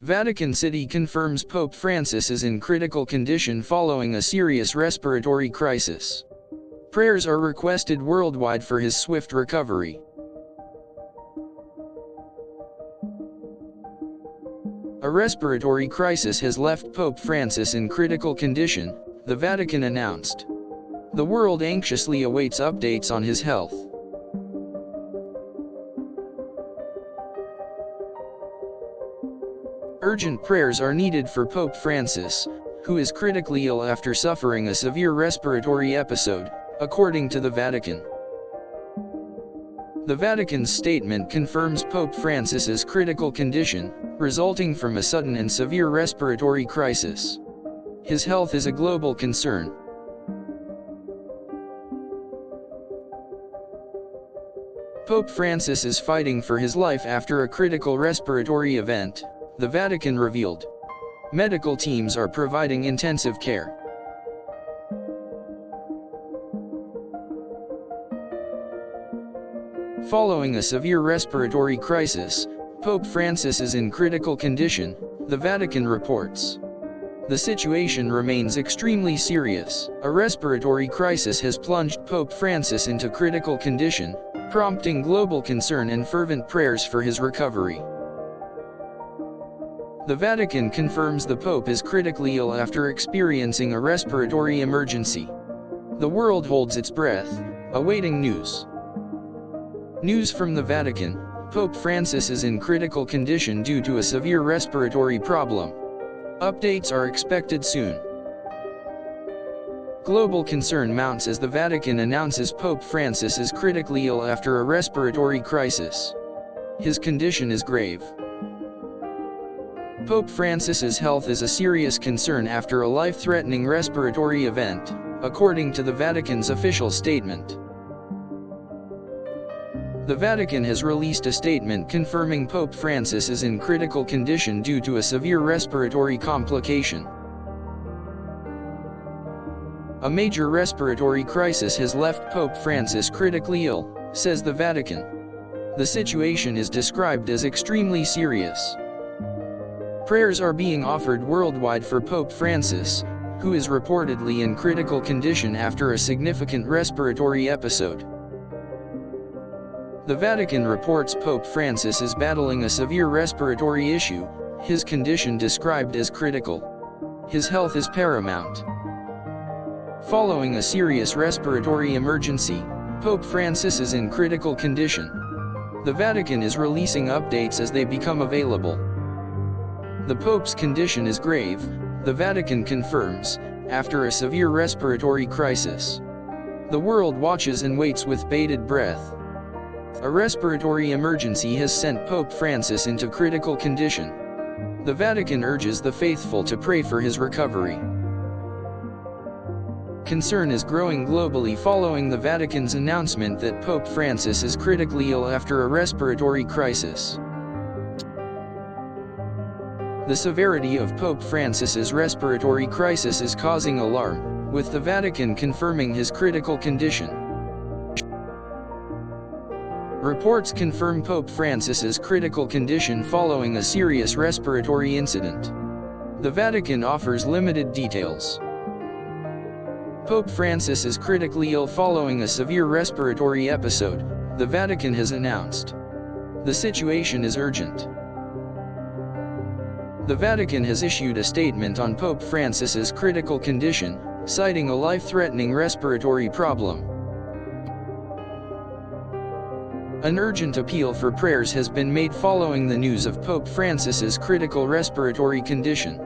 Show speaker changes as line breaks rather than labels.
Vatican City confirms Pope Francis is in critical condition following a serious respiratory crisis. Prayers are requested worldwide for his swift recovery. A respiratory crisis has left Pope Francis in critical condition, the Vatican announced. The world anxiously awaits updates on his health. Urgent prayers are needed for Pope Francis, who is critically ill after suffering a severe respiratory episode, according to the Vatican. The Vatican's statement confirms Pope Francis's critical condition, resulting from a sudden and severe respiratory crisis. His health is a global concern. Pope Francis is fighting for his life after a critical respiratory event, the Vatican revealed. Medical teams are providing intensive care. Following a severe respiratory crisis, Pope Francis is in critical condition, the Vatican reports. The situation remains extremely serious. A respiratory crisis has plunged Pope Francis into critical condition, prompting global concern and fervent prayers for his recovery. The Vatican confirms the Pope is critically ill after experiencing a respiratory emergency. The world holds its breath, awaiting news. News from the Vatican: Pope Francis is in critical condition due to a severe respiratory problem. Updates are expected soon. Global concern mounts as the Vatican announces Pope Francis is critically ill after a respiratory crisis. His condition is grave. Pope Francis's health is a serious concern after a life-threatening respiratory event, according to the Vatican's official statement. The Vatican has released a statement confirming Pope Francis is in critical condition due to a severe respiratory complication. A major respiratory crisis has left Pope Francis critically ill, says the Vatican. The situation is described as extremely serious. Prayers are being offered worldwide for Pope Francis, who is reportedly in critical condition after a significant respiratory episode. The Vatican reports Pope Francis is battling a severe respiratory issue, his condition described as critical. His health is paramount. Following a serious respiratory emergency, Pope Francis is in critical condition. The Vatican is releasing updates as they become available. The Pope's condition is grave, the Vatican confirms, after a severe respiratory crisis. The world watches and waits with bated breath. A respiratory emergency has sent Pope Francis into critical condition. The Vatican urges the faithful to pray for his recovery. Concern is growing globally following the Vatican's announcement that Pope Francis is critically ill after a respiratory crisis. The severity of Pope Francis's respiratory crisis is causing alarm, with the Vatican confirming his critical condition. Reports confirm Pope Francis's critical condition following a serious respiratory incident. The Vatican offers limited details. Pope Francis is critically ill following a severe respiratory episode, the Vatican has announced. The situation is urgent. The Vatican has issued a statement on Pope Francis's critical condition, citing a life-threatening respiratory problem. An urgent appeal for prayers has been made following the news of Pope Francis's critical respiratory condition.